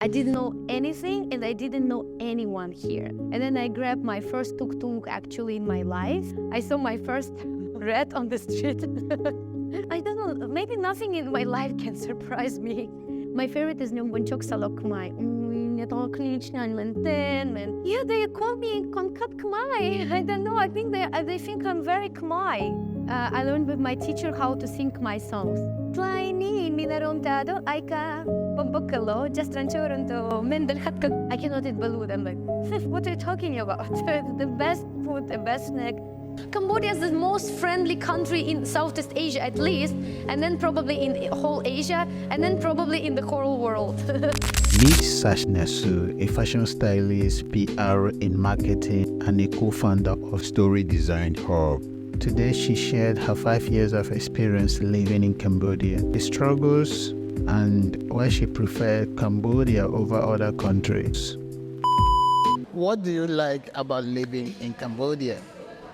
I didn't know anything and I didn't know anyone here. And then I grabbed my first tuk-tuk actually in my life. I saw my first rat on the street. I don't know, maybe nothing in my life can surprise me. My favorite is Nyong Bunchok Salok Khmer. Yeah, they call me Konkat Khmer. I don't know, I think they think I'm very Khmer. I learned with my teacher how to sing my songs. Tlaini minarontado aika bombokalo just ranchoronto mendel hatka. I cannot eat balut. I'm like, what are you talking about? The best food, the best snack. Cambodia is the most friendly country in Southeast Asia at least, and then probably in whole Asia, and then probably in the whole world. Meet Sash Nasu, a fashion stylist, PR in marketing, and a co-founder of Story Design Hub. Today, she shared her 5 years of experience living in Cambodia, the struggles, and why she preferred Cambodia over other countries. What do you like about living in Cambodia?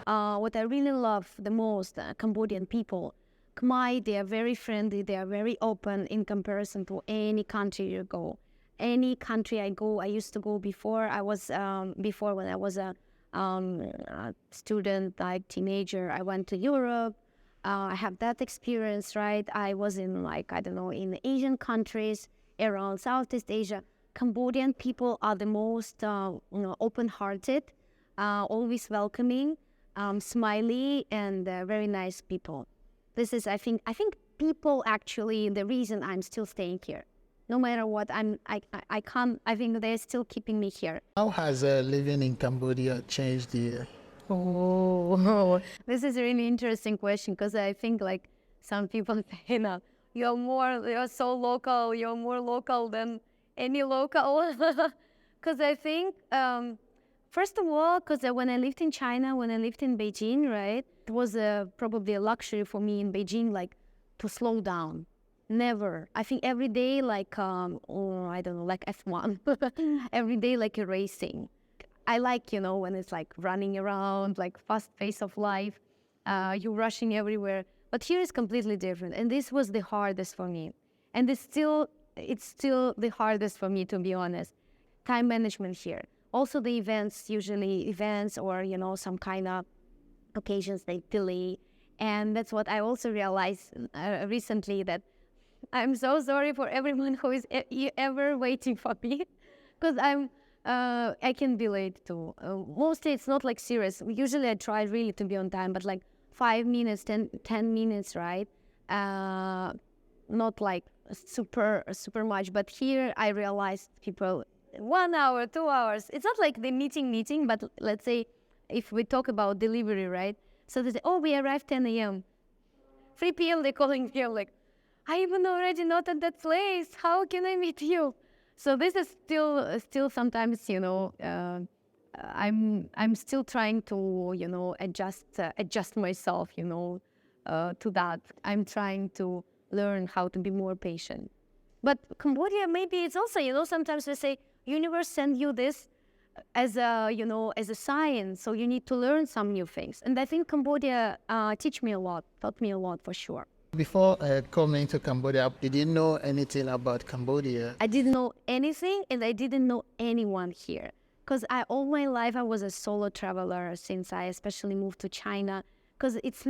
What I really love the most, Cambodian people, Khmer, they are very friendly, they are very open in comparison to any country you go. Any country I go, I used to go before. Before when I was a student, like teenager, I went to Europe. I have that experience, right? I was in in Asian countries around Southeast Asia. Cambodian people are the most, open-hearted, always welcoming, smiley, and very nice people. This is, I think people actually the reason I'm still staying here. No matter what, I think they're still keeping me here. How has living in Cambodia changed you? Oh, this is a really interesting question because I think like some people say, you're so local, you're more local than any local. Because I think, first of all, because when I lived in China, when I lived in Beijing, right, it was probably a luxury for me in Beijing, like to slow down. Never. I think every day, like, like F1. Every day, like a racing. I like, when it's like running around, like fast pace of life, you're rushing everywhere. But here is completely different. And this was the hardest for me. And it's still the hardest for me, to be honest. Time management here. Also the usually events or, some kind of occasions they delay. And that's what I also realized recently, that I'm so sorry for everyone who is ever waiting for me, because I can be late too. Mostly it's not like serious. Usually I try really to be on time, but like 5 minutes, 10 minutes, right? Not like super much. But here I realized people 1 hour, 2 hours. It's not like the meeting, but let's say if we talk about delivery, right? So they say, oh, we arrived 10 a.m. 3 p.m. they're calling me. I'm like, I even already not at that place. How can I meet you? So this is still sometimes, I'm still trying to, adjust myself, to that. I'm trying to learn how to be more patient. But Cambodia, maybe it's also, sometimes we say, universe send you this as a science. So you need to learn some new things. And I think Cambodia taught me a lot for sure. Before coming to Cambodia, did you know anything about Cambodia? I didn't know anything and I didn't know anyone here. Because all my life I was a solo traveler since I especially moved to China. Because it's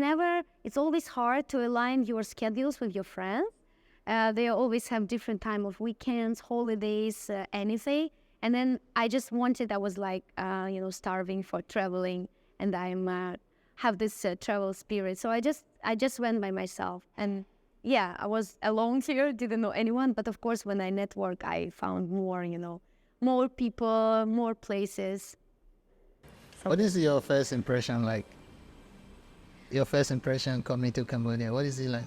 always hard to align your schedules with your friends. They always have different time of weekends, holidays, anything. And then I was like, starving for traveling, and I'm have this travel spirit. So I just went by myself, and yeah, I was alone here, didn't know anyone. But of course, when I network, I found more people, more places. So what is your first impression like? Your first impression coming to Cambodia, what is it like?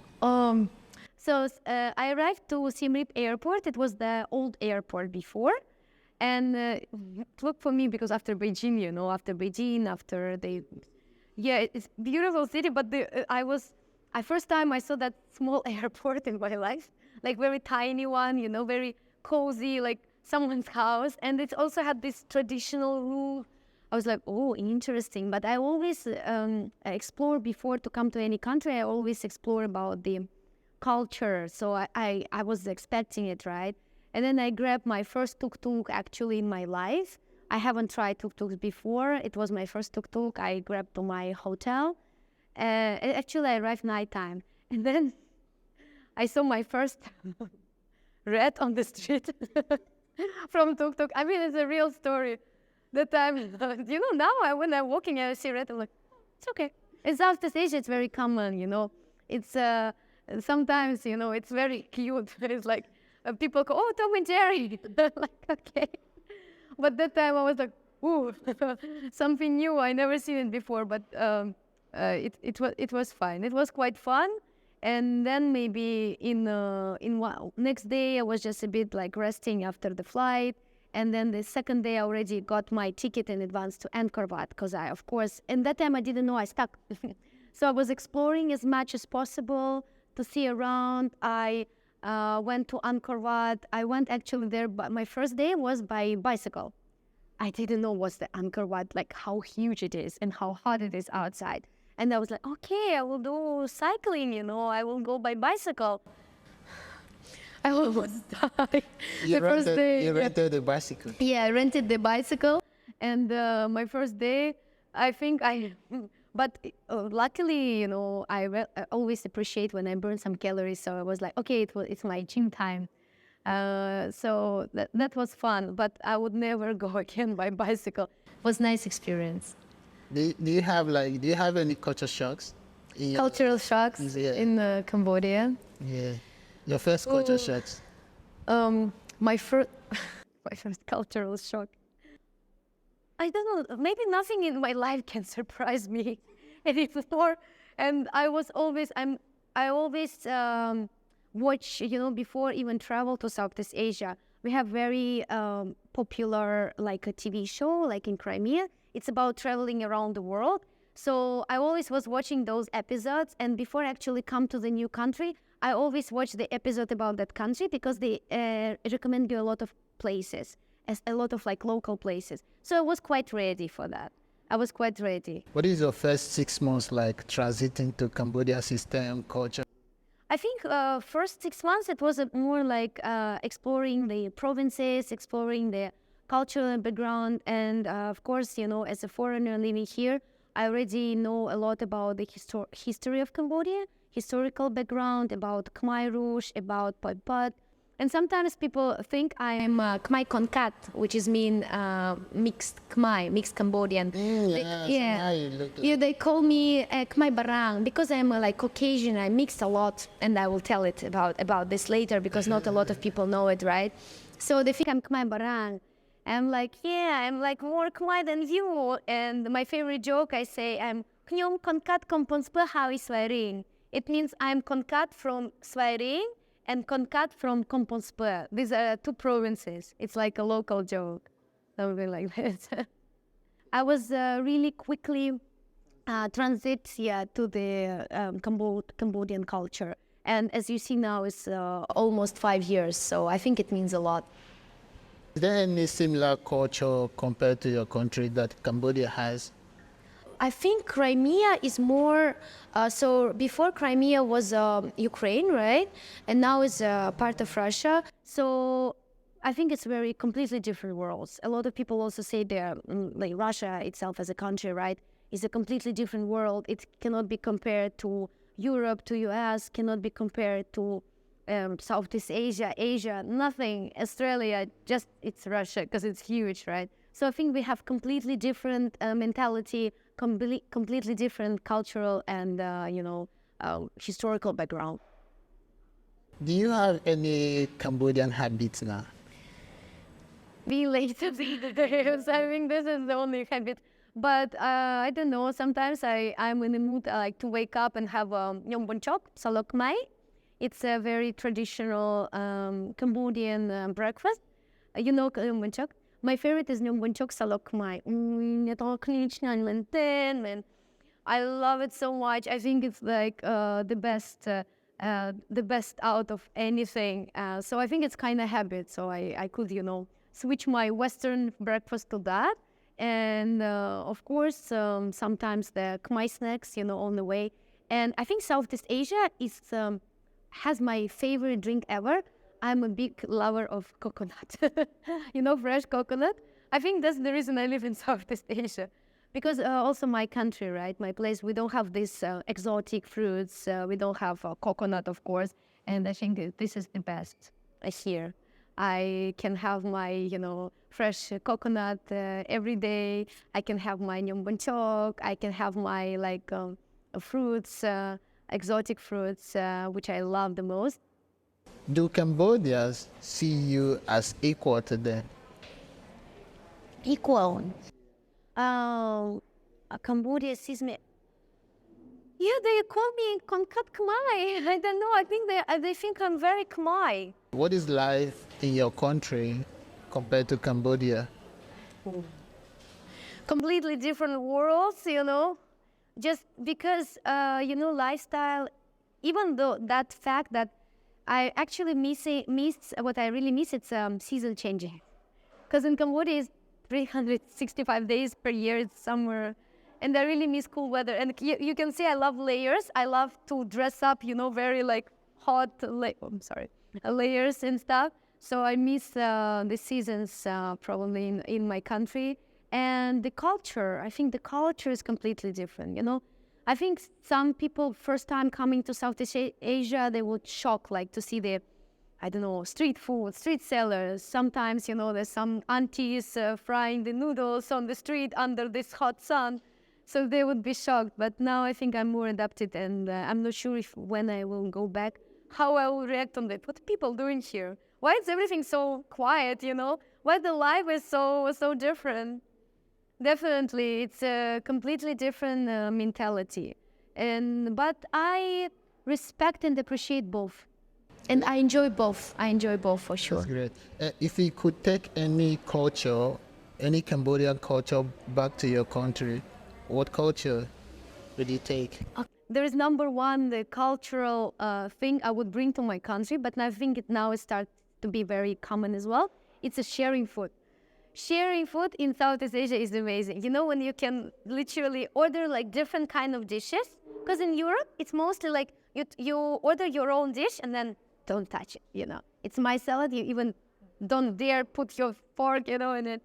So I arrived to Siem Reap Airport. It was the old airport before. And look for me, because after Beijing, it's a beautiful city, but first time I saw that small airport in my life, like very tiny one, very cozy, like someone's house. And it also had this traditional roof. I was like, oh, interesting. But I always explore before to come to any country. I always explore about the culture. So I was expecting it, right? And then I grabbed my first tuk-tuk actually in my life. I haven't tried tuk-tuks before. It was my first tuk-tuk. I grabbed to my hotel. Actually, I arrived nighttime. And then I saw my first rat on the street from tuk-tuk. I mean, it's a real story. That time, now when I'm walking, I see rat, I'm like, it's okay. In Southeast Asia, it's very common, It's sometimes, it's very cute. It's like people go, oh, Tom and Jerry. Like, okay. But that time I was like, ooh, something new. I never seen it before, but it was fine. It was quite fun. And then maybe next day I was just a bit like resting after the flight. And then the second day I already got my ticket in advance to Angkor Wat because and that time I didn't know I stuck. So I was exploring as much as possible to see around. I went to Angkor Wat. I went actually there, but my first day was by bicycle. I didn't know what's the Angkor Wat, like how huge it is and how hot it is outside. And I was like, okay, I will do cycling, I will go by bicycle. I almost died. You rented the bicycle? Yeah, I rented the bicycle. And my first day, but luckily, I always appreciate when I burn some calories. So I was like, okay, it's my gym time. So that was fun, but I would never go again by bicycle. It was a nice experience. Do you have any culture shocks? Cultural shocks in Cambodia? Yeah. Your first culture shocks? My first cultural shock. I don't know, maybe nothing in my life can surprise me anymore. And I always watch, before even travel to Southeast Asia, we have very popular like a TV show, like in Crimea. It's about traveling around the world. So I always was watching those episodes, and before I actually come to the new country, I always watch the episode about that country because they recommend you a lot of places, a lot of like local places. So I was quite ready for that. I was quite ready. What is your first 6 months like transiting to Cambodia system, culture? I think first 6 months it was more like exploring the provinces, exploring the cultural background, and of course, as a foreigner living here, I already know a lot about the history of Cambodia, historical background, about Khmer Rouge, about Pol Pot. And sometimes people think I am Khmer Konkat, which is mixed Khmer, mixed Cambodian. They call me Khmer Barang because I'm like Caucasian. I mix a lot, and I will tell it about this later because not a lot of people know it, right? So they think I'm Khmer Barang. I'm like, I'm like more Khmer than you. And my favorite joke, I say, I'm Knyom Konkat Komponspa Hawi Swairing. It means I'm Konkat from Swairing and Konkat from Komponspa. These are two provinces. It's like a local joke, something like that. I was really quickly to the Cambodian culture. And as you see now, it's almost 5 years. So I think it means a lot. Is there any similar culture compared to your country that Cambodia has? I think Crimea is more, so before Crimea was Ukraine, right? And now it's part of Russia. So I think it's very completely different worlds. A lot of people also say like Russia itself as a country, right, is a completely different world. It cannot be compared to Europe, to US, cannot be compared to Southeast Asia, nothing, Australia, just it's Russia because it's huge, right? So I think we have completely different mentality, completely different cultural and, historical background. Do you have any Cambodian habits now? Be late to the days. I think this is the only habit. But I don't know, sometimes I'm in the mood like to wake up and have Nhom Bon Chok, Salok Mai. It's a very traditional Cambodian breakfast. You know Nhom Bon Chok? My favorite is Nhom Bon Chok Salok Mai. And I love it so much. I think it's like the best out of anything. So I think it's kind of habit. So I could, switch my Western breakfast to that. And of course, sometimes the Khmer snacks, on the way. And I think Southeast Asia has my favorite drink ever. I'm a big lover of coconut. Fresh coconut. I think that's the reason I live in Southeast Asia. Because also my country, right, my place, we don't have these exotic fruits. We don't have coconut, of course. And I think this is the best here. I can have my, fresh coconut every day. I can have my nyombanchok. I can have my fruits, exotic fruits, which I love the most. Do Cambodians see you as equal to them? Equal. Cambodia sees me. Yeah, they call me Konkat Khmer. I don't know. I think they think I'm very Khmer. What is life in your country compared to Cambodia? Completely different worlds, Just because, lifestyle, even though that fact that I actually miss what I really miss, it's season changing. Because in Cambodia, it's 365 days per year, it's summer. And I really miss cool weather. And you can see I love layers. I love to dress up, very hot layers and stuff. So I miss the seasons probably in my country. And the culture, I think the culture is completely different, I think some people first time coming to Southeast Asia, they would shock to see the, street food, street sellers. Sometimes, there's some aunties frying the noodles on the street under this hot sun. So they would be shocked. But now I think I'm more adapted, and I'm not sure if when I will go back, how I will react on that. What are people doing here? Why is everything so quiet, Why the life is so different? Definitely, it's a completely different mentality. But I respect and appreciate both. And I enjoy both. I enjoy both for sure. That's great. If you could take any culture, any Cambodian culture back to your country, what culture would you take? There is number one, the cultural thing I would bring to my country, but I think it now starts to be very common as well. It's a sharing food. Sharing food in Southeast Asia is amazing. When you can literally order different kind of dishes, because in Europe, it's mostly you order your own dish and then don't touch it, It's my salad, you even don't dare put your fork, in it.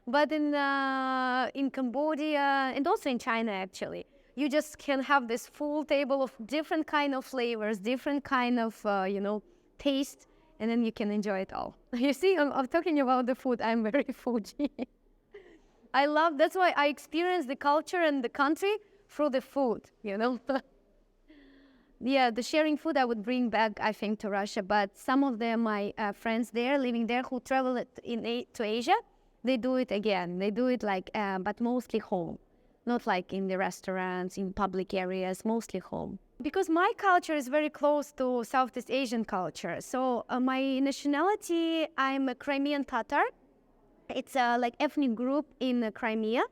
But in Cambodia and also in China, actually, you just can have this full table of different kind of flavors, different kind of, taste, and then you can enjoy it all. You see, I'm talking about the food. I'm very foodie. That's why I experience the culture and the country through the food, Yeah, the sharing food I would bring back, I think, to Russia. But some of my friends there, living there, who travel to Asia, they do it again. They do it but mostly home. Not in the restaurants, in public areas, mostly home. Because my culture is very close to Southeast Asian culture. So my nationality, I'm a Crimean Tatar. It's ethnic group in Crimea.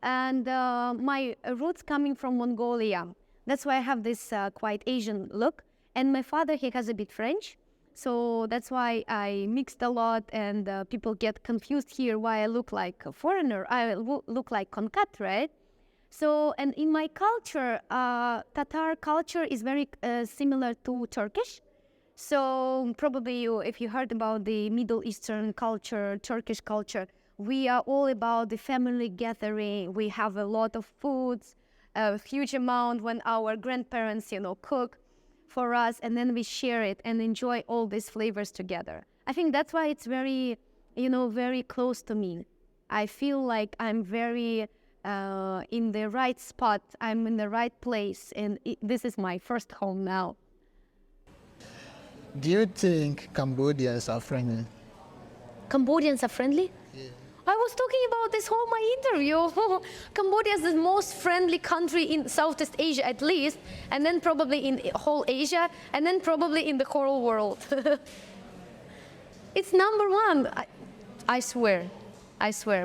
And my roots coming from Mongolia. That's why I have this quite Asian look. And my father, he has a bit French. So that's why I mixed a lot, and people get confused here why I look like a foreigner. I look like Konkat, right? So, and in my culture, Tatar culture is very similar to Turkish. So probably if you heard about the Middle Eastern culture, Turkish culture, we are all about the family gathering. We have a lot of foods, a huge amount when our grandparents, cook for us, and then we share it and enjoy all these flavors together. I think that's why it's very, very close to me. I feel like I'm very in the right spot. I'm in the right place, and this is my first home now. Do you think Cambodians are friendly? Cambodians are friendly? Yeah. I was talking about this whole my interview. Cambodia is the most friendly country in Southeast Asia, at least, and then probably in whole Asia, and then probably in the whole world. It's number one. I swear.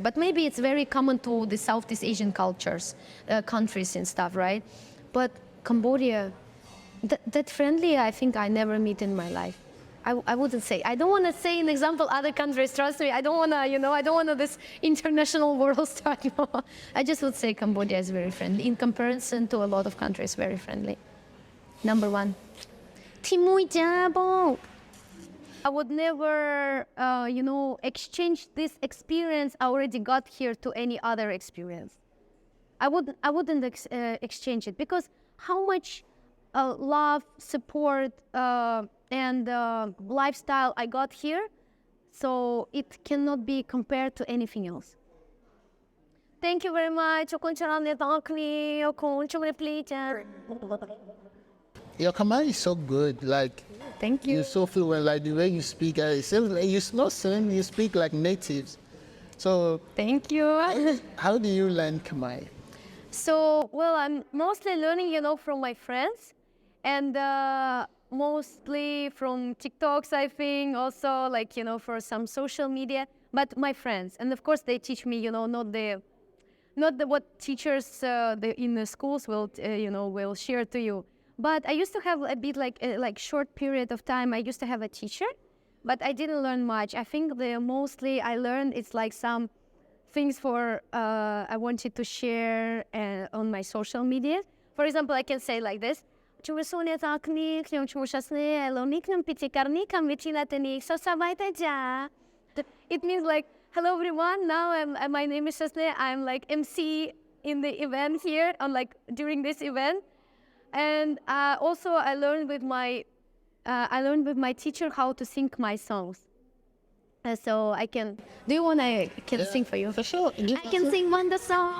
But maybe it's very common to the Southeast Asian cultures, countries and stuff, right? But Cambodia, that friendly, I think I never meet in my life. I wouldn't say. I don't want to say an example other countries, trust me. I don't want to, I don't want to this international world start. I just would say Cambodia is very friendly. In comparison to a lot of countries, very friendly. Number one. Timui Jabo. I would never, exchange this experience I already got here to any other experience. I wouldn't exchange it because how much love, support, and lifestyle I got here, so it cannot be compared to anything else. Thank you very much. Your Khmer is so good. Like, Thank you. you're so fluent. Like the way you speak, it seems like you're not saying you speak like natives. So, Thank you. how do you learn Khmer? So, well, I'm mostly learning, from my friends and mostly from TikToks, I think, also like, for some social media, but my friends. And of course, they teach me, not the what teachers in the schools will share to you. But I used to have a bit like short period of time. I used to have a teacher, but I didn't learn much. I think the mostly I learned it's like some things for I wanted to share on my social media. For example, I can say like this. It means like, hello everyone, now my name is Shasne. I'm like MC in the event here, on like during this event. And also I learned with my teacher how to sing my songs. So I can. Do you want I can sing for you? For sure. I can sing Wanda song.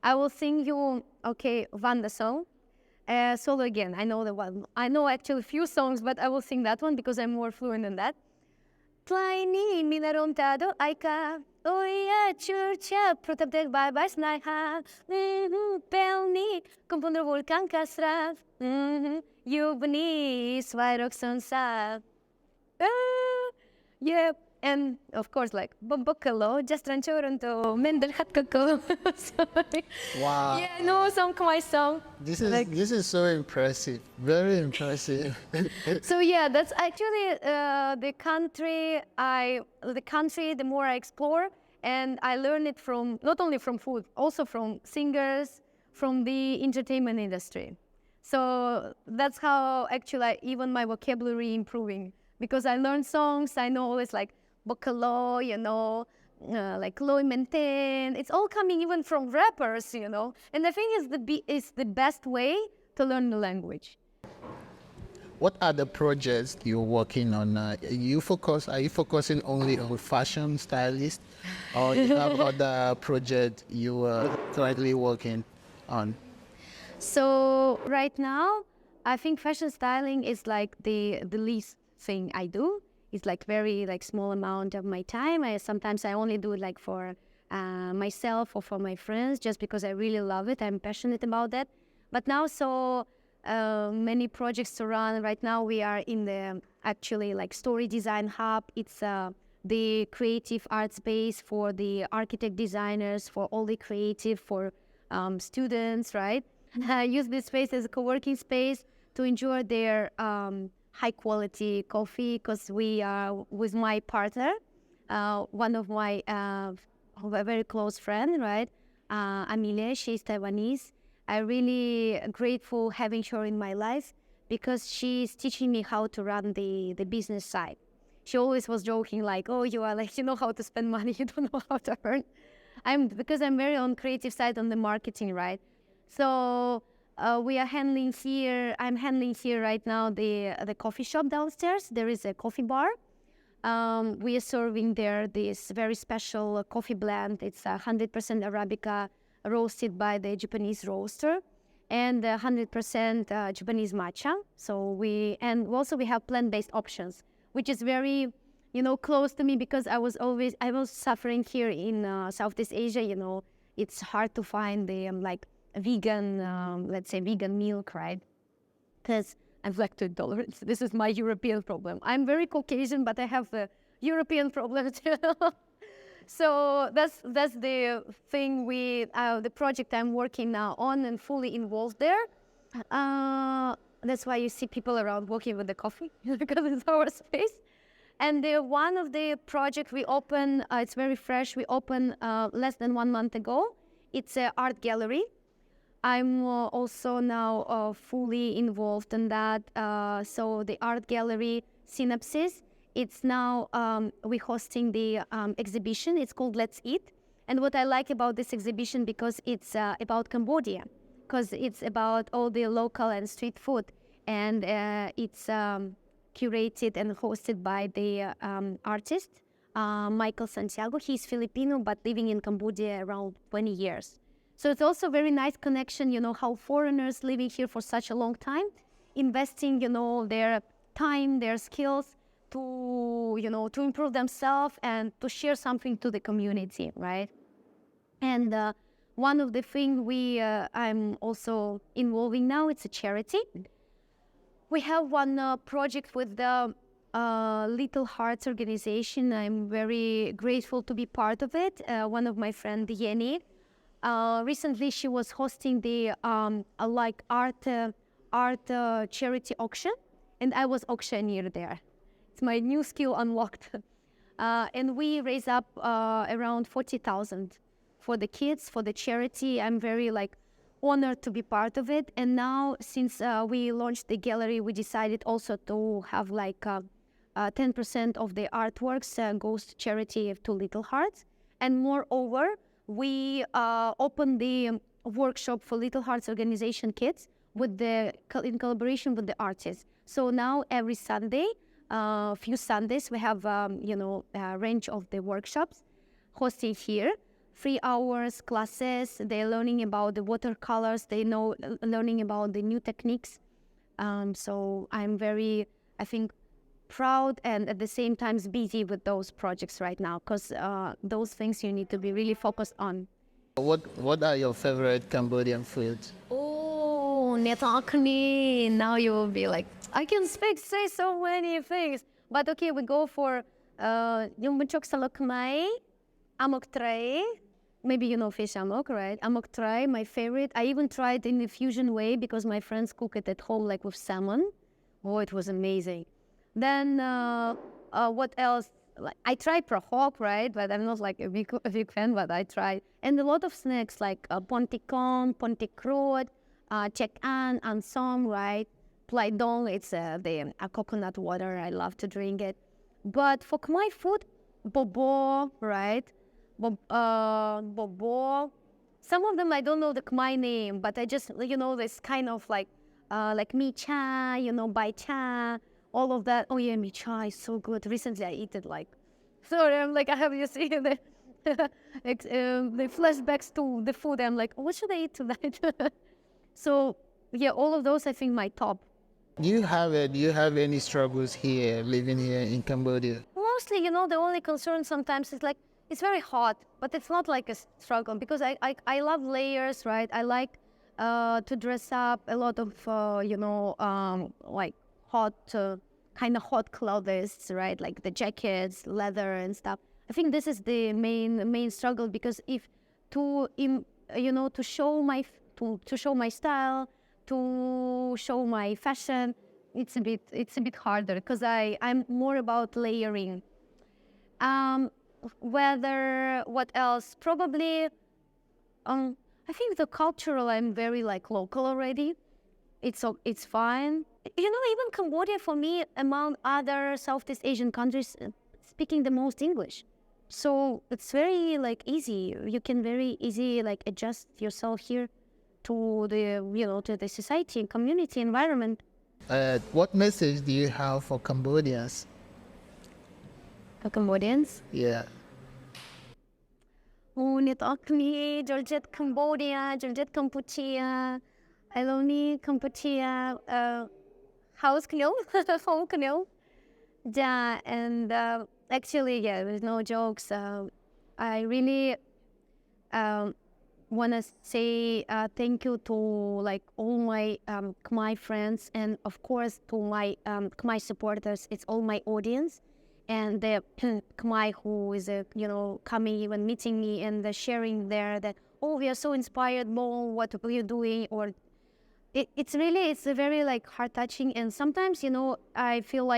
I will sing you Wanda song. Solo again. I know the one. I know actually a few songs, but I will sing that one because I'm more fluent in that. Tlaini minarontado aika. Oya churcha protaptek bye bye snaiha. Pelni komponder vulkan kasrat. Yubni swairok sonsa. Yeah, and of course, like Bobokalo, just ranchoronto, Mendel Hatkako. Wow. Yeah, I know some Khmer song. This is so impressive. Very impressive. So yeah, that's actually the country. The more I explore, and I learn it from not only from food, also from singers, from the entertainment industry. So that's how actually even my vocabulary improving. Because I learn songs, I know always like Bokalo, like Loy Maintain. It's all coming even from rappers, And I think it's the best way to learn the language. What are the projects you're working on? Are you focusing only on fashion stylist, or you have other projects you are currently working on? So right now, I think fashion styling is like the least thing I do. It's like very like small amount of my time. Sometimes I only do it like for myself or for my friends, just because I really love it. I'm passionate about that. But now so many projects to run. Right now we are in the actually like story design hub. It's the creative art space for the architect designers, for all the creative, for students, right? I use this space as a co-working space to enjoy their high quality coffee, because we are with my partner, one of my a very close friend, right? Amelia, she's Taiwanese. I'm really grateful having her in my life because she's teaching me how to run the business side. She always was joking like, oh, you are like, you know how to spend money, you don't know how to earn. Because I'm very on creative side on the marketing, right? So we are handling here. I'm handling here right now the coffee shop downstairs. There is a coffee bar. We are serving there this very special coffee blend. It's 100% Arabica, roasted by the Japanese roaster, and 100% Japanese matcha. So we also have plant-based options, which is very close to me, because I was suffering here in Southeast Asia. It's hard to find the vegan, let's say vegan milk, right? Because I'm lactose intolerant. This is my European problem. I'm very Caucasian, but I have a European problem too. So that's the thing the project I'm working now on and fully involved there. That's why you see people around walking with the coffee, because it's our space. And one of the projects we opened, it's very fresh. We opened less than 1 month ago. It's an art gallery. I'm also now fully involved in that. So the art gallery synopsis. It's now we're hosting the exhibition. It's called Let's Eat. And what I like about this exhibition, because it's about Cambodia, because it's about all the local and street food, and it's curated and hosted by the artist Michael Santiago. He's Filipino but living in Cambodia around 20 years. So it's also very nice connection, how foreigners living here for such a long time, investing, their time, their skills to, to improve themselves and to share something to the community, right? And one of the things I'm also involving now, it's a charity. We have one project with the Little Hearts organization. I'm very grateful to be part of it. One of my friends, Yeni, recently she was hosting the art charity auction, and I was auctioneer there. It's my new skill unlocked. And we raise up around 40,000 for the kids, for the charity. I'm very honored to be part of it. And now, since we launched the gallery, we decided also to have 10% of the artworks goes to charity to Little Hearts. And moreover, we opened the workshop for Little Hearts organization kids in collaboration with the artists. So now every Sunday, few Sundays, we have a range of the workshops hosted here. 3 hours classes. They're learning about the watercolors. Learning about the new techniques. So I'm very, I think, proud and at the same time busy with those projects right now, because those things you need to be really focused on. What are your favorite Cambodian foods? Oh, Netakni. Now you will be like, I can say so many things. But okay, we go for Yumbachok Salokmai, Amok Tray. Maybe you know fish amok, right? Amok Tray, my favorite. I even tried in the fusion way because my friends cook it at home, with salmon. Oh, it was amazing. Then what else? I tried prahok, right? But I'm not a big fan, but I tried. And a lot of snacks like pontikon, pontikrod, chek-an, ansom, right? Plai dong, it's the coconut water. I love to drink it. But for Khmer food, bobo, right? Bobo. Some of them I don't know the Khmer name, but I just, this kind of like mi cha, bai cha, all of that. Oh yeah, mi cha is so good. Recently I eat it sorry, I'm I have you see the flashbacks to the food. I'm what should I eat tonight? So yeah, all of those I think my top. Do you have any struggles here, living here in Cambodia? Mostly, the only concern sometimes is it's very hot, but it's not like a struggle because I love layers, right? I like to dress up a lot of, hot, kind of hot clothes, right? Like the jackets, leather and stuff. I think this is the main struggle because to show my style, to show my fashion, it's a bit harder because I'm more about layering. What else? Probably, I think the cultural, I'm very local already. It's fine. Even Cambodia for me, among other Southeast Asian countries, speaking the most English. So it's very easy. You can very easy adjust yourself here to the society and community environment. What message do you have for Cambodians? For Cambodians? Yeah. Nitokni, Georgette Cambodia, Georgette Cambodia, Alone Cambodia, House Knil, Home Knil. Yeah, and actually, yeah, there's no jokes. I really want to say thank you to all my Khmer friends and of course to my Khmer supporters. It's all my audience. And the Khmer who is, coming even meeting me and sharing there that, oh, we are so inspired, Mo, what are you doing? Or it's a very heart touching. And sometimes, I feel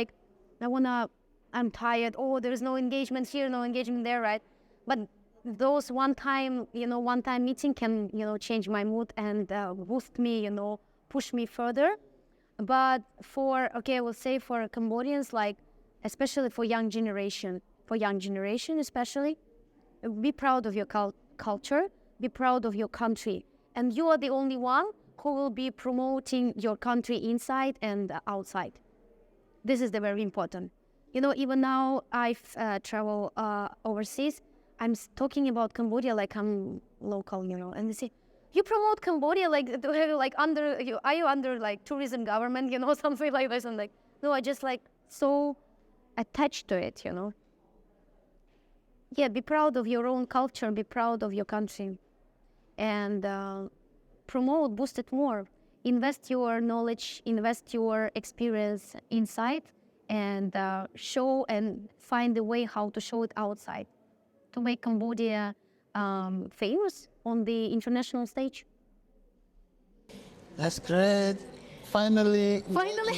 I'm tired. Oh, there's no engagement here, no engagement there, right? But those one time meeting can, change my mood and boost me, push me further. But we'll say for Cambodians, like, especially for young generation especially, be proud of your culture, be proud of your country. And you are the only one who will be promoting your country inside and outside. This is the very important. Even now I've traveled overseas, I'm talking about Cambodia like I'm local, and they say, you promote Cambodia like are you under like tourism government, something like this, and like, no, I just like so attached to it, Yeah, be proud of your own culture, be proud of your country, and boost it more. Invest your knowledge, invest your experience inside, and show and find a way how to show it outside to make Cambodia famous on the international stage. That's great. Finally. Finally.